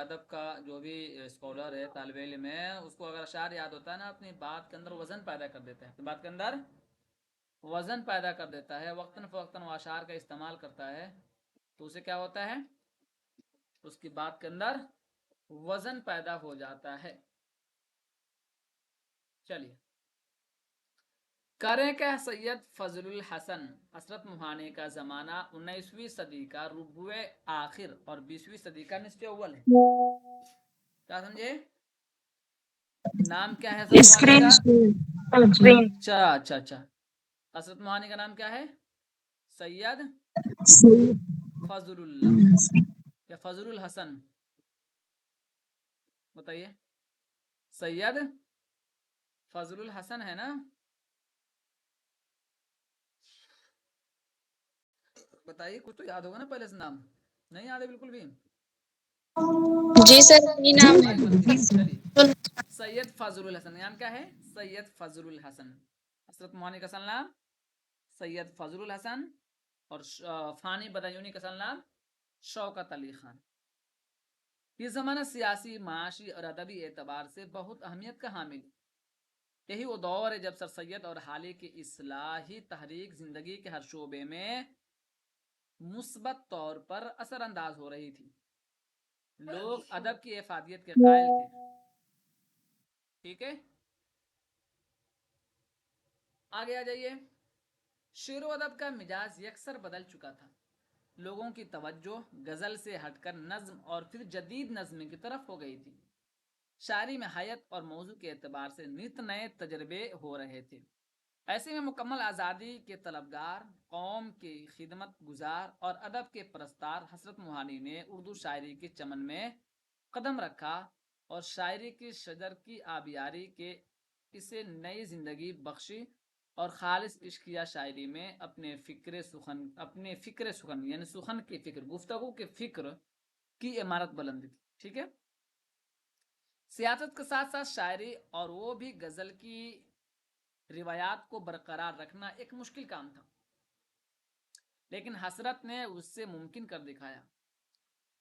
ادب کا جو بھی اسکالر ہے، طالب علم ہے، اس کو اگر اشعار یاد ہوتا ہے نا، اپنی بات کے اندر وزن پیدا کر دیتا ہے، بات کے اندر وزن پیدا کر دیتا ہے، وقتاً فوقتاً وہ اشعار کا استعمال کرتا ہے، تو اسے کیا ہوتا ہے، اس کی بات کے اندر وزن پیدا ہو جاتا ہے۔ چلیے، کریں کہ سید فضل الحسن حسرت موہانی کا زمانہ 19ویں صدی کا ربع آخر اور 20ویں صدی کا نصف اول ہے۔ کیا سمجھے؟ نام کیا ہے حسرت موہانی کا؟ اچھا اچھا اچھا، حسرت موہانی کا نام کیا ہے؟ سید فضل اللہ یا فضل الحسن؟ بتائیے، سید فضل الحسن ہے نا؟ بتائیے، کچھ تو یاد ہوگا نا پہلے سے نام؟ نہیں یاد ہے بالکل بھی؟ جی سر، یہی نام ہے۔ چلیے، سید فضل الحسن نام کیا ہے؟ سید فضل الحسن۔ حسرت موہانی کا اصل نام سید فضل الحسن، اور فانی بدایونی کا اصل نام شوکت علی خان۔ یہ زمانہ سیاسی، معاشی اور ادبی اعتبار سے بہت اہمیت کا حامل ہے۔ یہی وہ دور ہے جب سر سید اور حالی کی اصلاحی تحریک زندگی کے ہر شعبے میں مثبت طور پر اثر انداز ہو رہی تھی۔ لوگ ادب کی افادیت کے قائل تھے۔ ٹھیک ہے، آگے آ جائیے۔ شعر و ادب کا مزاج یکسر بدل چکا تھا۔ لوگوں کی توجہ غزل سے ہٹ کر نظم اور پھر جدید نظم کی طرف ہو گئی تھی۔ شاعری میں حیت اور موضوع کے اعتبار سے نت نئے تجربے ہو رہے تھے۔ ایسے میں مکمل آزادی کے طلبگار، قوم کی خدمت گزار اور ادب کے پرستار حسرت موہانی نے اردو شاعری کے چمن میں قدم رکھا اور شاعری کی شجر کی آبیاری کے اسے نئی زندگی بخشی، اور خالص عشقیہ شاعری میں اپنے فکر سخن یعنی سخن کی فکر، گفتگو کے فکر کی عمارت بلند کی۔ ٹھیک ہے، سیاست کے ساتھ ساتھ شاعری اور وہ بھی غزل کی روایات کو برقرار رکھنا ایک مشکل کام تھا، لیکن حسرت نے اس سے ممکن کر دکھایا۔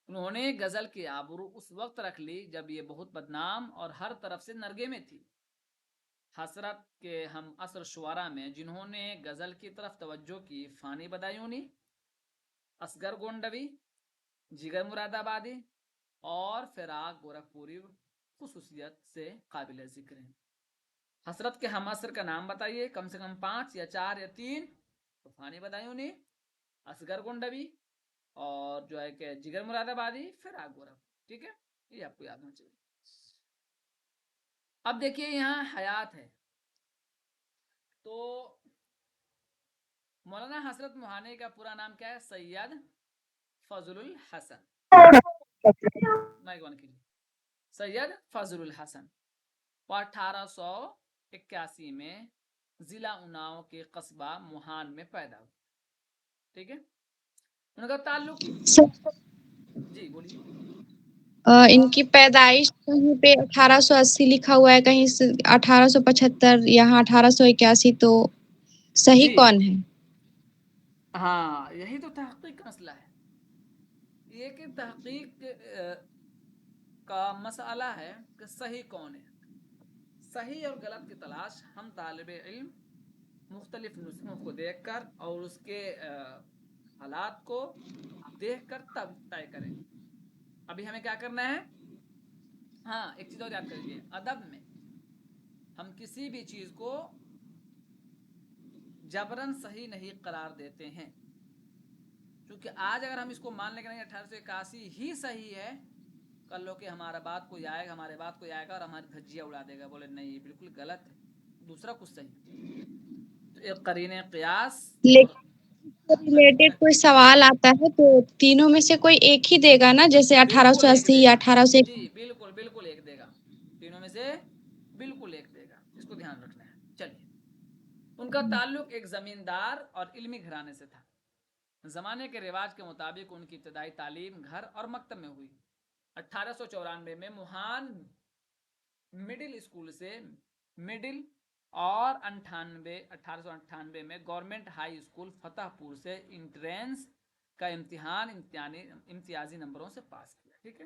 انہوں نے غزل کی آبرو اس وقت رکھ لی جب یہ بہت بدنام اور ہر طرف سے نرگے میں تھی۔ حسرت کے ہم عصر شعراء میں جنہوں نے غزل کی طرف توجہ کی، فانی بدایونی، اصغر گونڈوی، جگر مراد آبادی اور فراق گورکھپوری خصوصیت سے قابل ذکر ہیں۔ حسرت کے ہم عصر کا نام بتائیے، کم سے کم 5 یا 4 یا 3۔ تو فانی بدایونی، اصغر گونڈوی، اور جو ہے کہ جگر مراد آبادی، فراق گورکھ۔ ٹھیک ہے، یہ آپ کو یاد ہونا چاہیے۔ اب دیکھیے یہاں حیات ہے، تو مولانا حسرت موہانی کا پورا نام کیا ہے؟ سید فضل الحسن۔ سید فضل الحسن، وہ 1881 میں ضلع اناؤ کے قصبہ موہان میں پیدا ہوئے۔ ٹھیک ہے، ان کا تعلق، جی بولیے۔ ان کی پیدائش کہیں پہ 1880 لکھا ہوا ہے، کہیں 1875، یہاں 1881، تو صحیح جی کون ہے؟ ہاں، یہی تو تحقیق کا مسئلہ ہے، یہ کہ تحقیق کا مسئلہ ہے کہ صحیح کون ہے۔ صحیح اور غلط کی تلاش ہم طالب علم مختلف نسخوں کو دیکھ کر اور اس کے حالات کو دیکھ کر تب طے کریں گے۔ ابھی ہمیں کیا کرنا ہے؟ ہاں، ایک چیز اور یاد کر لیجیے، ادب میں ہم کسی بھی چیز کو جبرن صحیح نہیں قرار دیتے ہیں، کیونکہ آج اگر ہم اس کو مان لیں کہ نہیں 1881 ہی صحیح ہے، کل لو کہ ہمارے بات کو آئے گا اور ہماری دھجیاں اڑا دے گا، بولے نہیں یہ بالکل غلط ہے، دوسرا کچھ صحیح۔ تو ایک قرین قیاس اور ریلیٹڈ کوئی سوال آتا ہے تو تینوں میں سے کوئی ایک ہی دے گا نا، جیسے بالکل ایک 1880 دے یا گا، 1800؟ جی بالکل ایک دے گا، تینوں میں سے بالکل ایک دے گا، اس کو دھیان رکھنا ہے۔ چلیے، ان کا تعلق ایک زمیندار اور علمی گھرانے سے تھا۔ زمانے کے رواج کے مطابق ان کی ابتدائی تعلیم گھر اور مکتب میں ہوئی۔ 1894 میں موہان مڈل اسکول سے مڈل، اور 1898 میں گورنمنٹ ہائی اسکول فتح پور سے انٹرنس کا امتحان امتیازی نمبروں سے پاس کیا۔ ٹھیک ہے،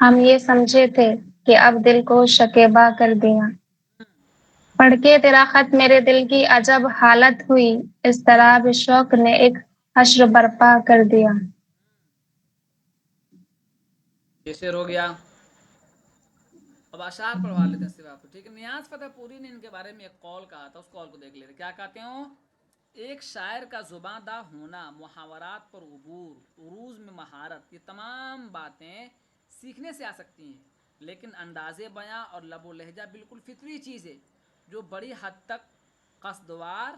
ہم یہ سمجھے تھے کہ اب دل کو شکیبا کر دیا، پڑھ کے تیرا خط میرے دل کی عجب حالت ہوئی، اضطراب شوق نے ایک حشر برپا کر دیا۔ یہ شعر ہو گیا۔ اب اشعار پڑھوا لیتے ہیں سوا کو، ٹھیک ہے۔ نیاز فتح پوری نے ان کے بارے میں ایک قول کہا تھا، اس قول کو دیکھ لیتے کیا کہتے ہوں۔ ایک شاعر کا زباں داں ہونا، محاورات پر عبور، عروض میں مہارت، یہ تمام باتیں سیکھنے سے آ سکتی ہیں، لیکن انداز بیاں اور لب و لہجہ بالکل فطری چیز ہے جو بڑی حد تک قصدوار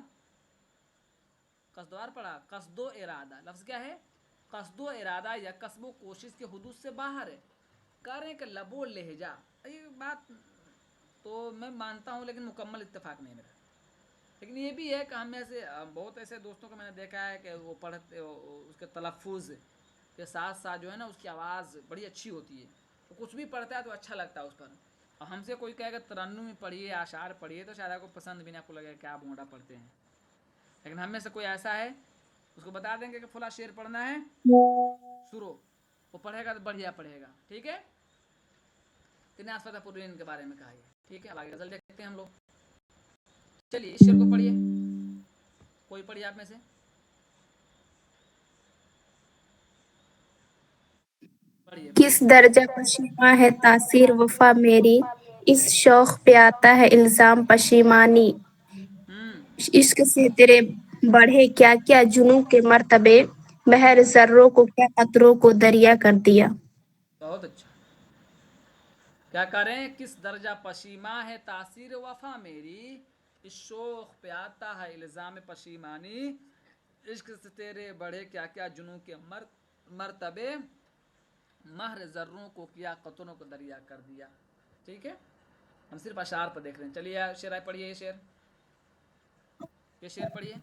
پڑا، قصد و ارادہ، لفظ کیا ہے؟ قصد و ارادہ یا کسب و کوشش کے حدود سے باہر ہے۔ کہہ رہے ہیں کہ لب و لہجہ، یہ بات تو میں مانتا ہوں لیکن مکمل اتفاق نہیں میرا، لیکن یہ بھی ہے کہ ہم میں سے بہت ایسے دوستوں کو میں نے دیکھا ہے کہ وہ پڑھتے اس کے تلفظ کے ساتھ ساتھ جو ہے نا اس کی آواز بڑی اچھی ہوتی ہے، تو کچھ بھی پڑھتا ہے تو اچھا لگتا ہے اس پر۔ اور ہم سے کوئی کہے کہ ترنم میں پڑھیے، اشعار پڑھیے، تو شاید آپ کو پسند بھی نہیں، آپ کو لگے کہ آپ بونڈا پڑھتے ہیں، لیکن ہم میں سے کوئی ایسا ہے اس کو بتا دیں گے کہ فلاں شعر پڑھنا ہے، شروع، وہ پڑھے گا تو بڑھیا پڑھے گا، ٹھیک ہے۔ نیاز فتح پوری ان کے بارے میں کہا ہے، ٹھیک ہے۔ اب آگے غزل دیکھتے ہیں ہم لوگ، چلیے اس شعر کو پڑھیے، کوئی پڑھیے آپ میں سے، پڑھیے کس پڑھیے۔ درجہ پشیماں ہے تاثیر وفا میری، اس شوق پہ آتا ہے الزام پشیمانی، عشق سے تیرے بڑھے کیا کیا جنوں کے مرتبے، بحر ذروں کو کیا قطروں کو دریا کر دیا۔ بہت اچھا۔ کیا کریں، کس درجہ پشیماں ہے تاثیر وفا میری، اس شوق پہ آتا ہے الزام پشیمانی، عشق سے تیرے بڑھے کیا کیا جنوں کے مرتبے، مہر ذروں کو کیا قطروں کو دریا کر دیا، ٹھیک ہے۔ ہم صرف اشعار پر دیکھ رہے ہیں، چلیے شعر پڑھیے، یہ شعر پڑھیے۔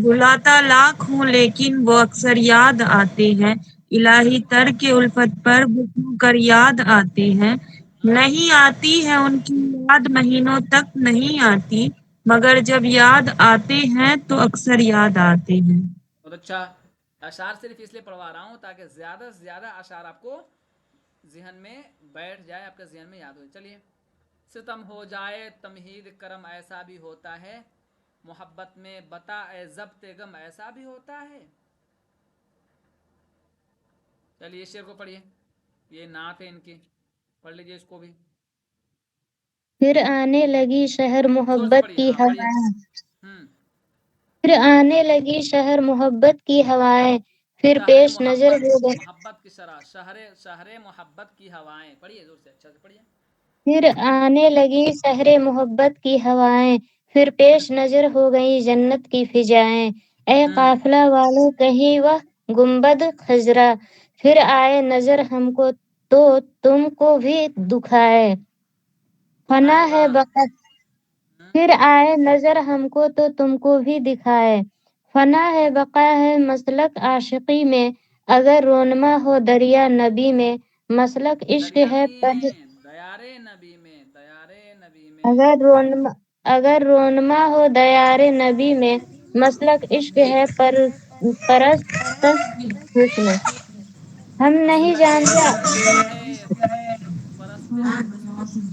بلاتا لاکھ ہوں لیکن وہ اکثر یاد آتے ہیں، الہی تر کے الفت پر بھٹو کر یاد آتے ہیں، نہیں آتی ہے ان کی یاد مہینوں تک نہیں آتی، مگر جب یاد آتے ہیں تو اکثر یاد آتے ہیں۔ بہت اچھا۔ اشعار صرف اس لیے پڑھوا رہا ہوں تاکہ زیادہ سے زیادہ اشعار آپ کو ذہن میں بیٹھ جائے، آپ کے ذہن میں یاد ہو۔ چلیے، ستم ہو جائے تمہید کرم ایسا بھی ہوتا ہے، محبت میں بتا اے ضبط غم ایسا بھی ہوتا ہے۔ چلیے اس شعر کو پڑھیے، یہ نعت ہے ان کی، پڑھ لیجیے اس کو بھی، پھر آنے لگی شہر زور سے محبت پڑھیے، کی ہاں پڑھیے۔ ہوائیں، پھر آنے لگی شہر محبت کی ہوائیں، پھر شہر پیش نظر محبت، ہو گئی، محبت کی شرح، شہر محبت کی ہوائیں، پڑھیے زور سے، اچھا سے پڑھیے۔ پھر آنے لگی شہر محبت کی ہوائیں، پھر پیش نظر ہو گئی جنت کی فضائیں، اے قافلہ والوں کہیں وہ گنبد خضرا، پھر آئے نظر ہم کو تو تم کو بھی دکھائے، فنا واہ ہے واہ۔ بقا، پھر آئے نظر ہم کو تو تم کو بھی دکھائے، فنا ہے بقا ہے مسلک عاشقی میں، اگر رونما ہو دریا نبی میں، مسلک عشق دریا ہے نہیں پر، ہے، دیارے نبی میں، دیارے نبی میں۔ اگر رونما ہو دیار نبی میں، مسلک عشق ہے پر پرست حسن، ہم نہیں مسلک جانتے، عشق ہے پرستش حسن،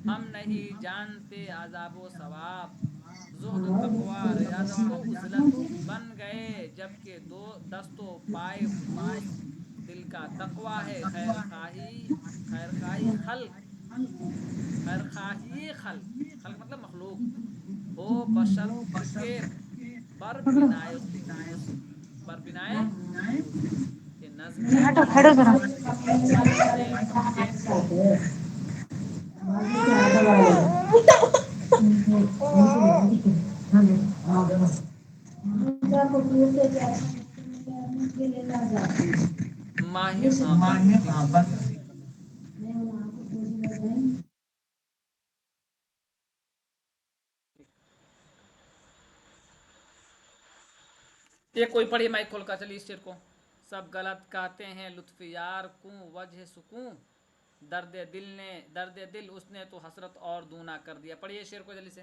ہم نہیں جانتے عذاب و ثواب، زہد و تقوی ریاضت و عزلت بن گئے، جبکہ دو دست و پائے بوس دل کا تقوی ہے، خیر خواہی خلق مطلب مخلوق ہو بشرط کے بر بنائے خلوص، یہ نظم مجنون ماہر، ہاں بند کر دیجیے بند کر دیجیے۔ یہ کوئی پڑھی مائک کھول کر، چلیے اس شعر کو، سب غلط کہتے ہیں لطف یار کوں وجہ سکوں، درد دل اس نے تو حسرت اور دونا کر دیا، پڑھیے شعر کو جلدی سے۔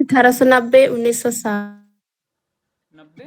1890 1960 1890।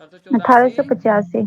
1884। 1885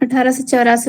1884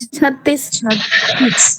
1936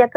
1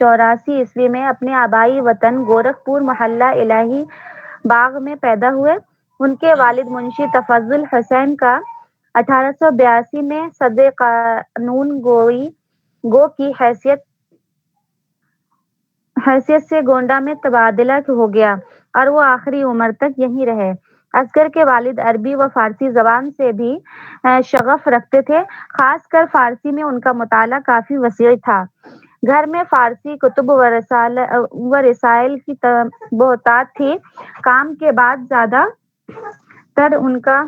1884 میں اپنے آبائی وطن گورکھپور محلہ الہی باغ میں پیدا ہوئے۔ ان کے والد منشی تفضل حسین کا 1882 میں صدر قانون گو کی حیثیت سے گونڈہ میں تبادلہ ہو گیا اور وہ آخری عمر تک یہیں رہے۔ اصغر کے والد عربی و فارسی زبان سے بھی شغف رکھتے تھے، خاص کر فارسی میں ان کا مطالعہ کافی وسیع تھا۔ گھر میں فارسی کتب و رسائل کی بہتات تھی۔ کام کے بعد زیادہ تر ان کا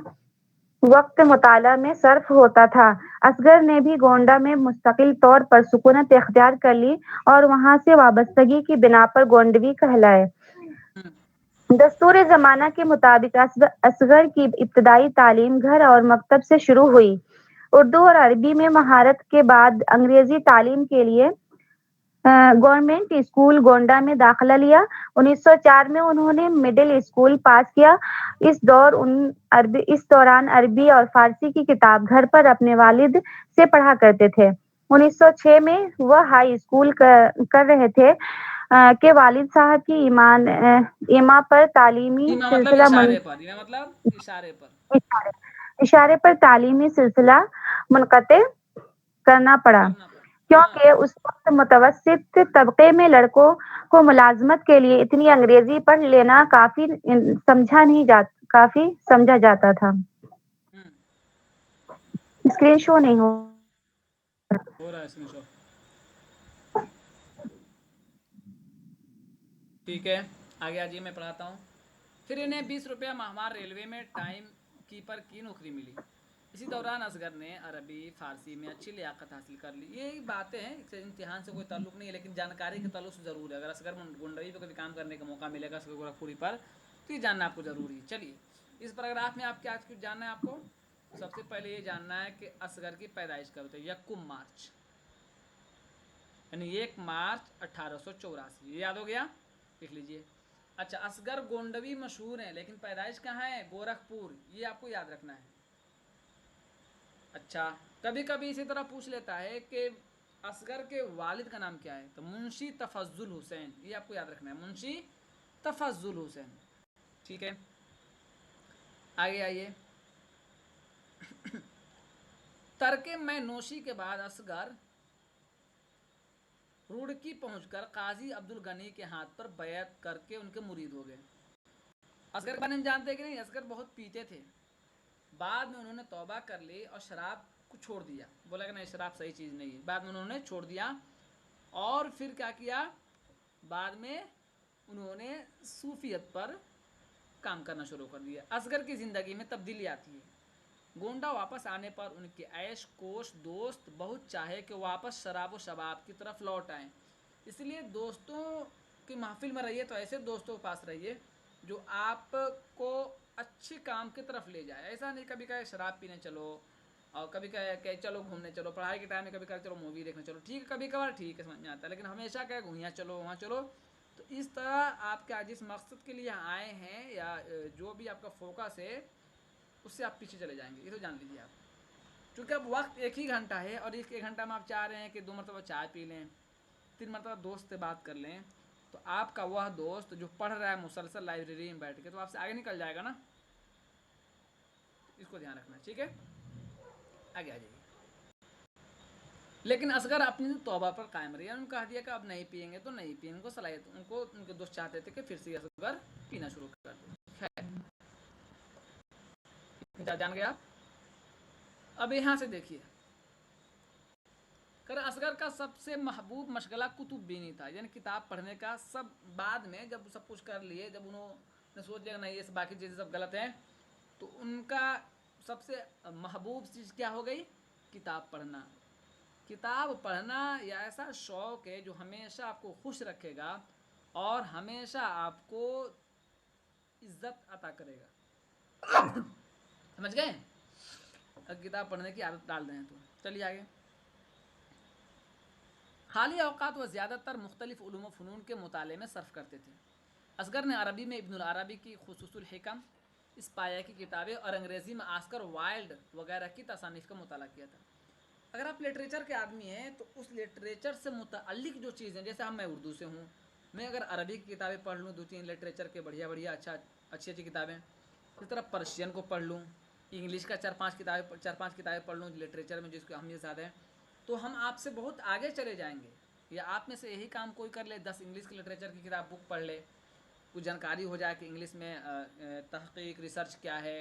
وقت مطالعہ میں صرف ہوتا تھا۔ اصغر نے بھی گونڈہ میں مستقل طور پر سکونت اختیار کر لی اور وہاں سے وابستگی کی بنا پر گونڈوی کہلائے۔ دستور زمانہ کے مطابق اصغر کی ابتدائی تعلیم گھر اور مکتب سے شروع ہوئی۔ اردو اور عربی میں مہارت کے بعد انگریزی تعلیم کے لیے گورنمنٹ اسکول گونڈہ میں داخلہ لیا۔ 1904 میں انہوں نے مڈل اسکول پاس کیا۔ اس دوران عربی اور فارسی کی کتاب گھر پر اپنے والد سے پڑھا کرتے تھے۔ 1906 میں وہ ہائی اسکول کر رہے تھے کہ والد صاحب کی ایما پر تعلیمی سلسلہ اشارے پر تعلیمی سلسلہ منقطع کرنا پڑا، کیونکہ اس وقت متوسط طبقے میں لڑکوں کو ملازمت کے لیے اتنی انگریزی پڑھ لینا کافی سمجھا جاتا تھا۔ اسکرین شو نہیں ہو رہا ہے۔ ٹھیک ہے، آگے آجیے، میں پڑھاتا ہوں۔ پھر انہیں 20 روپیہ ماہوار ریلوے میں ٹائم کیپر کی نوکری ملی۔ اسی دوران اصغر نے عربی فارسی میں اچھی لیاقت حاصل کر لی۔ یہ باتیں ہیں، امتحان سے کوئی تعلق نہیں ہے، لیکن جانکاری کے تعلق سے ضرور ہے۔ اگر اصغر گونڈوی پہ کبھی کام کرنے کا موقع ملے گا اصغر گورکھپوری پر، تو یہ جاننا آپ کو ضروری ہے۔ چلیے، اس پیراگراف میں آپ کیا جاننا ہے؟ آپ کو سب سے پہلے یہ جاننا ہے کہ اصغر کی پیدائش کب ہوئی؟ 1 مارچ، یعنی 1 مارچ 1884۔ یہ یاد ہو گیا؟ لکھ لیجئے۔ اچھا، اصغر گونڈوی مشہور ہیں، لیکن پیدائش کہاں ہے؟ گورکھپور۔ یہ آپ کو یاد رکھنا ہے۔ اچھا، کبھی کبھی اسی طرح پوچھ لیتا ہے کہ اصغر کے والد کا نام کیا ہے، تو منشی تفضل حسین۔ یہ آپ کو یاد رکھنا ہے، منشی تفضل حسین۔ ٹھیک ہے، آگے آئیے۔ ترک میں نوشی کے بعد اصغر روڑکی پہنچ کر قاضی عبدالغنی کے ہاتھ پر بیعت کر کے ان کے مرید ہو گئے۔ اصغر کے بارے میں جانتے کہ نہیں؟ اصغر بہت پیتے تھے، بعد میں انہوں نے توبہ کر لی اور شراب کو چھوڑ دیا، بولا کہ نہیں شراب صحیح چیز نہیں ہے، بعد میں انہوں نے چھوڑ دیا۔ اور پھر کیا کیا؟ بعد میں انہوں نے صوفیت پر کام کرنا شروع کر دیا۔ اصغر کی زندگی میں تبدیلی آتی ہے۔ گونڈہ واپس آنے پر ان کے عیش کوش دوست بہت چاہے کہ واپس شراب و شباب کی طرف لوٹ آئیں، اس لیے دوستوں کی محفل میں رہیے تو ایسے دوستوں کے پاس رہیے جو آپ کو اچھے کام کی طرف لے جائے۔ ایسا نہیں کبھی کہے شراب پینے چلو، اور کبھی کہ چلو گھومنے چلو، پڑھائی کے ٹائم میں کبھی کہے چلو مووی دیکھنے چلو، ٹھیک ہے کبھی کبھار ٹھیک ہے، سمجھ میں آتا ہے، لیکن ہمیشہ کہ یہاں چلو وہاں چلو۔ تو اس طرح آپ کیا جس مقصد کے لیے آئے ہیں یا جو بھی آپ کا فوکس ہے اس سے آپ پیچھے چلے جائیں گے، یہ تو جان لیجیے آپ۔ چونکہ اب وقت 1 ہی گھنٹہ ہے اور اس 1 گھنٹہ میں آپ چاہ رہے ہیں کہ 2 مرتبہ چائے پی لیں، 3 مرتبہ دوست سے بات کر لیں، تو آپ کا وہ دوست جو پڑھ رہا ہے مسلسل لائبریری میں بیٹھ کے، تو آپ سے آگے نکل جائے گا نا، اس کو دھیان رکھنا ہے۔ ٹھیک ہے، آگے آ جائیے۔ لیکن اصغر اپنی توبہ پر قائم رہے، انہوں نے کہا دیا کہ اب نہیں پیئیں گے تو نہیں پیئیں گے، ان کو صلاحیت، ان کے دوست چاہتے تھے کہ پھر سے اصغر پینا شروع کر دیں۔ جان گیا۔ اب یہاں سے دیکھیے، اصغر کا سب سے محبوب مشغلہ کتب بینی تھا، یعنی کتاب پڑھنے کا۔ سب بعد میں جب سب کچھ کر لیے، جب انہوں نے سوچ لیا نہیں یہ باقی چیزیں سب غلط ہیں، تو ان کا سب سے محبوب چیز کیا ہو گئی؟ کتاب پڑھنا۔ کتاب پڑھنا یہ ایسا شوق ہے جو ہمیشہ آپ کو خوش رکھے گا اور ہمیشہ آپ کو عزت عطا کرے گا۔ سمجھ گئے؟ کتاب پڑھنے کی عادت ڈال دیں تو چلیے آگے۔ خالی اوقات وہ زیادہ تر مختلف علوم و فنون کے مطالعے میں صرف کرتے تھے۔ اصغر نے عربی میں ابن العربی کی خصوص الحکم، اسپایا کی کتابیں اور انگریزی میں آسکر وائلڈ وغیرہ کی تصانیف کا مطالعہ کیا تھا۔ اگر آپ لٹریچر کے آدمی ہیں تو اس لٹریچر سے متعلق جو چیزیں، جیسے میں اردو سے ہوں، میں اگر عربی کی کتابیں پڑھ لوں 2-3 لٹریچر کے بڑھیا بڑھیا اچھی کتابیں، اس طرح پرشین کو پڑھ لوں، انگلش کا 4-5 کتابیں پڑھ لوں لٹریچر میں جس کی اہمیت زیادہ ہے، تو ہم آپ سے بہت آگے چلے جائیں گے. یا آپ میں سے یہی کام کوئی کر لے، 10 انگلش کے لٹریچر کی کتاب بک پڑھ لے، کچھ جانکاری ہو جائے کہ انگلش میں تحقیق ریسرچ کیا ہے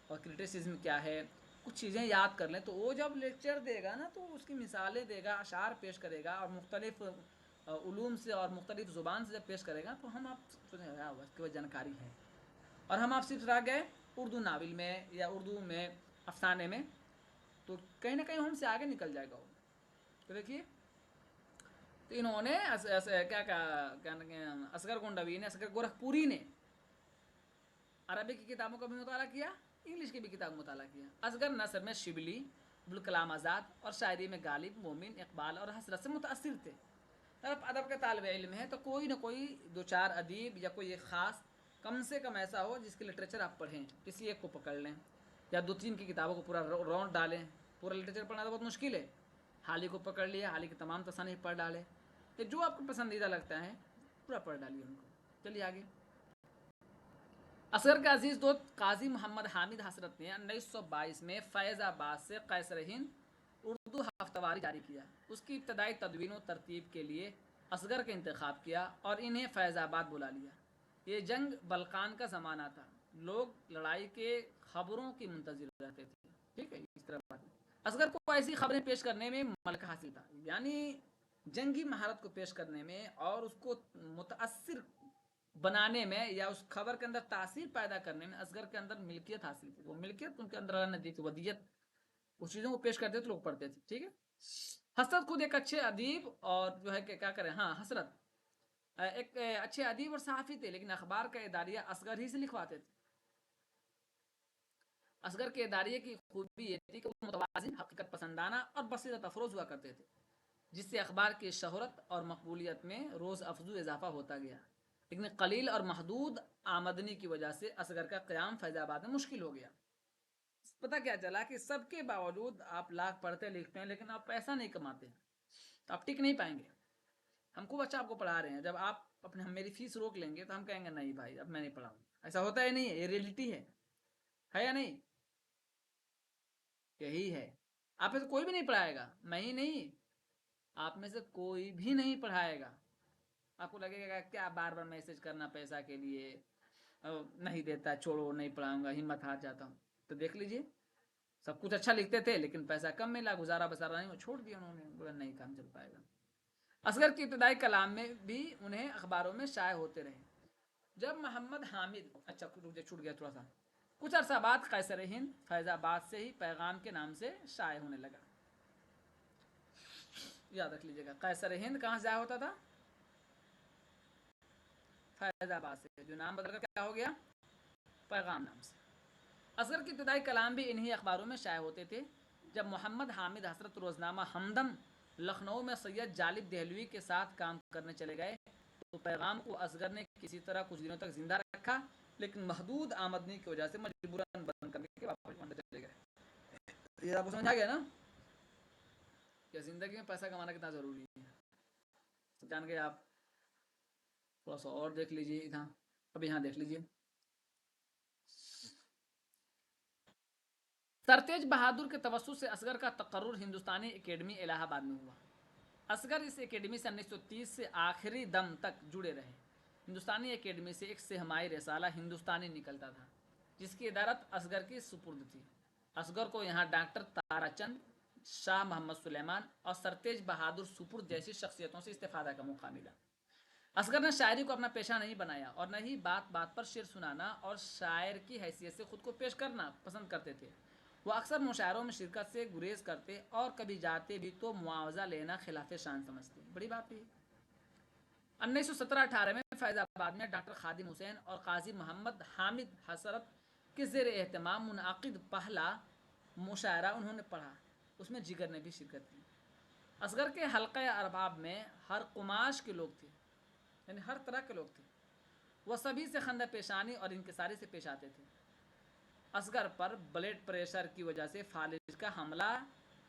اور کرٹیسزم کیا ہے، کچھ چیزیں یاد کر لیں، تو وہ جب لیکچر دے گا نا تو اس کی مثالیں دے گا، اشعار پیش کرے گا، اور مختلف علوم سے اور مختلف زبان سے جب پیش کرے گا تو ہم آپ سوچیں گے اس کی جانکاری ہے. اور ہم آپ صرف رہ گئے اردو ناول میں یا اردو میں افسانے میں، تو کہیں نہ کہیں ہم سے آگے نکل جائے گا وہ. تو دیکھیے، تو انہوں نے اصغر گنڈوی نے، اصغر گورکھپوری نے عربی کی کتابوں کا بھی مطالعہ کیا، انگلش کی بھی کتاب مطالعہ کیا. اصغر نثر میں شبلی، ابوالکلام آزاد اور شاعری میں غالب، مومن، اقبال اور حسرت سے متاثر تھے. اگر آپ ادب کا طالب علم ہے تو کوئی نہ کوئی 2-4 ادیب یا کوئی ایک خاص کم سے کم ایسا ہو جس کے لٹریچر آپ پڑھیں، کسی ایک کو پکڑ لیں یا 2-3 کی کتابوں کو پورا راؤنڈ ڈالیں. پورا لٹریچر پڑھنا تو بہت مشکل ہے. حالی کو پکڑ لیا، حالی کی تمام تصانیف پڑھ ڈالے، کہ جو آپ کو پسندیدہ لگتا ہے پورا پڑھ ڈالیے ان کو. چلیے آگے. اصغر کا عزیز دوست قاضی محمد حامد حسرت نے 1922 میں فیض آباد سے قیصر ہند اردو ہفتہ واری جاری کیا. اس کی ابتدائی تدوین و ترتیب کے لیے اصغر کا انتخاب کیا اور انہیں فیض آباد بلا لیا. یہ جنگ بلقان کا زمانہ تھا، لوگ لڑائی کے خبروں کی منتظر رہتے تھے. ٹھیک ہے، اس طرح بات. اصغر کو ایسی خبریں پیش کرنے میں ملکہ حاصل تھا، یعنی جنگی مہارت کو پیش کرنے میں اور اس کو متاثر بنانے میں یا اس خبر کے اندر تاثیر پیدا کرنے میں اصغر کے اندر ملکیت حاصل تھی. وہ ملکیت ان کے اندر اللہ نے دی تھی، ودیت. اس چیزوں کو پیش کرتے تھے، لوگ پڑھتے تھے. ٹھیک ہے. حسرت خود ایک اچھے ادیب اور جو ہے کہ کیا کریں، حسرت ایک اچھے ادیب اور صحافی تھے، لیکن اخبار کا اداریہ اصغر ہی سے لکھواتے تھے. اصغر کے اداریے کی خوبی یہ تھی کہ وہ متوازن، حقیقت پسندانہ اور بصیرت افروز ہوا کرتے تھے، جس سے اخبار کی شہرت اور مقبولیت میں روز افزوں اضافہ ہوتا گیا. لیکن قلیل اور محدود آمدنی کی وجہ سے اصغر کا قیام فیض آباد میں مشکل ہو گیا. پتہ کیا چلا کہ سب کے باوجود آپ لاکھ پڑھتے لکھتے ہیں لیکن آپ پیسہ نہیں کماتے ہیں، آپ ٹک نہیں پائیں گے. ہم کو بچہ آپ کو پڑھا رہے ہیں، جب آپ ہم میری فیس روک لیں گے تو ہم کہیں گے نہیں بھائی اب میں نہیں پڑھاؤں. ایسا ہوتا ہے نہیں ہے، یہ ریئلٹی ہے یا نہیں؟ یہی ہے. آپ میں سے کوئی بھی نہیں پڑھائے گا، میں ہی نہیں، آپ میں سے کوئی بھی نہیں پڑھائے گا. آپ کو لگے گا کیا بار بار میسج کرنا پیسہ کے لیے، نہیں دیتا، چھوڑو نہیں پڑھاؤں گا، ہمت ہار جاتا ہوں. تو دیکھ لیجئے، سب کچھ اچھا لکھتے تھے لیکن پیسہ کم ملا، گزارا بسارا نہیں، چھوڑ دیا انہوں نے، بولا نہیں کام چل پائے گا. اصغر کی ابتدائی کلام میں بھی انہیں اخباروں میں شائع ہوتے رہے. جب محمد حامد چھوٹ گیا تھوڑا سا، کچھ عرصہ بعد قیصر ہند فیض آباد سے ہی پیغام کے نام سے شائع ہونے لگا. یاد رکھ لیجیے گا، قیصر ہند کہاں سے شائع ہوتا تھا؟ فیض آباد سے، جو نام بدل کر کیا ہو گیا؟ پیغام نام سے. اصغر کی ابتدائی کلام بھی انہی اخباروں میں شائع ہوتے تھے. جب محمد حامد حسرت روزنامہ ہمدم لکھنؤ میں سید جالب دہلوی کے ساتھ کام کرنے چلے گئے تو پیغام کو اصغر نے کسی طرح کچھ دنوں تک زندہ رکھا، لیکن محدود آمدنی کی وجہ سے مجبوراً بند کر کے واپس لوٹنے چلے گئے. یہ آپ کو سمجھ آ گیا نا کہ زندگی میں پیسہ کمانا کتنا ضروری ہے. جان گئے آپ. تھوڑا سا اور دیکھ لیجیے ادھر، اب یہاں دیکھ لیجیے. سرتیج بہادر کے توسط سے اصغر کا تقرر ہندوستانی اکیڈمی الہ آباد میں ہوا. اصغر اس اکیڈمی سے 1930 سے آخری دم تک جڑے رہے. ہندوستانی اکیڈمی سے ایک سہمائی رسالہ ہندوستانی نکلتا تھا جس کی ادارت اصغر کی سپرد تھی. اصغر کو یہاں ڈاکٹر تارا چند، شاہ محمد سلیمان اور سرتیج بہادر سپرد جیسی شخصیتوں سے استفادہ کا موقع ملا. اصغر نے شاعری کو اپنا پیشہ نہیں بنایا اور نہ ہی بات بات پر شعر سنانا اور شاعر کی حیثیت سے خود کو پیش کرنا پسند کرتے تھے. وہ اکثر مشاعروں میں شرکت سے گریز کرتے اور کبھی جاتے بھی تو معاوضہ لینا خلاف شان سمجھتے. بڑی بات ہے. 1917-18 میں فیض آباد میں ڈاکٹر خادم حسین اور قاضی محمد حامد حسرت کے زیر اہتمام منعقد پہلا مشاعرہ انہوں نے پڑھا. اس میں جگر نے بھی شرکت کی. اصغر کے حلقہ ارباب میں ہر قماش کے لوگ تھے، یعنی ہر طرح کے لوگ تھے. وہ سبھی سے خندہ پیشانی اور انکساری سے پیش آتے تھے. اصغر پر بلڈ پریشر کی وجہ سے فالج کا حملہ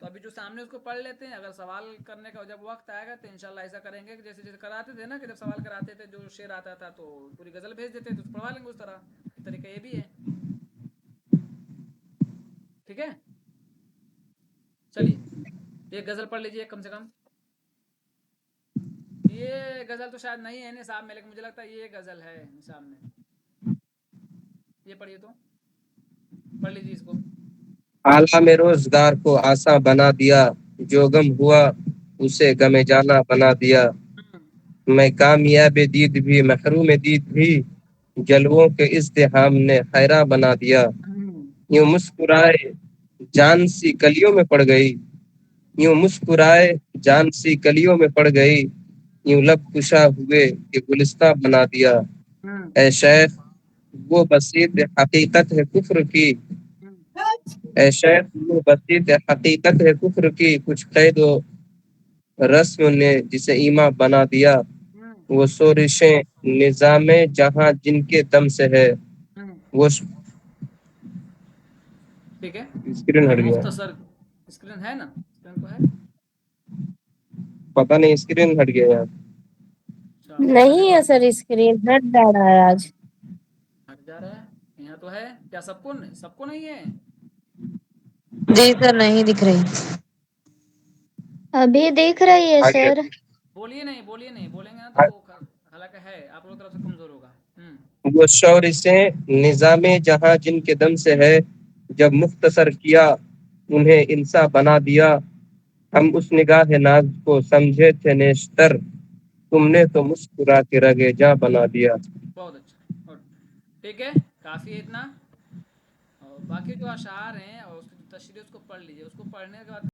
تو ابھی جو سامنے اس کو پڑھ لیتے ہیں, اگر سوال کرنے کا جب وقت آئے گا تو انشاءاللہ ایسا کریں گے کہ جیسے جیسے کراتے تھے نا, کہ جب سوال کراتے تھے جو شعر آتا تھا تو پوری غزل بھیج دیتے تو پڑھوا لیں گے اس طرح. طریقہ یہ بھی ہے. ٹھیک ہے, چلیے ایک غزل پڑھ لیجیے کم سے کم. یہ غزل تو شاید نہیں ہے نصاب میں, لیکن مجھے لگتا ہے یہ غزل ہے نصاب میں. یہ پڑھیے تو, پڑھ لیجیے اس کو. عالم روزگار کو آساں بنا دیا, جو غم ہوا اسے غم جانا بنا دیا. میں کامیاب دید بھی محروم دید بھی, جلووں کے ازدحام نے حیراں بنا دیا. یوں مسکرائے جان سی کلیوں میں پڑ گئی, یوں مسکرائے جان سی کلیوں میں پڑ گئی, یوں لب کشا ہوئے یہ گلستہ بنا دیا. اے شیخ وہ بسیط حقیقت ہے کفر کی, اے شیخ وہ بسیط حقیقت ہے کفر کی, کچھ قید و رسم نے جسے ایمان بنا دیا. وہ سورشیں نظام جہاں جن کے دم سے ہے, وہ ٹھیک ہے, اسکرین ہٹ گیا, مختصر اسکرین ہے نا, اسکرین کو ہے, پتہ نہیں اسکرین ہٹ گیا یار. نہیں ہے سر, اسکرین ہٹ جا رہا ہے آج. ہٹ جا رہا ہے, یہاں تو ہے کیا, سب کو نہیں ہے. جی سر نہیں دکھ رہی. ابھی دیکھ رہی ہے آگے سر. بولیے نہیں بولیں گے نا تو وہ حالانکہ ہے آپ لوگوں کی طرف سے کمزور ہوگا. وہ شور سے نظام جہاں جن کے دم سے ہے, جب مختصر کیا انہیں انسا بنا دیا. ہم اس نگاہ ناز کو سمجھے تھے نیشتر, تم نے تو مسکرا کے رگے جاں بنا دیا. بہت اچھا, ٹھیک ہے, کافی ہے اتنا. اور باقی جو اشعار ہیں اور اس کی تشریح اس کو پڑھ لیجیے. اس کو پڑھنے کے بعد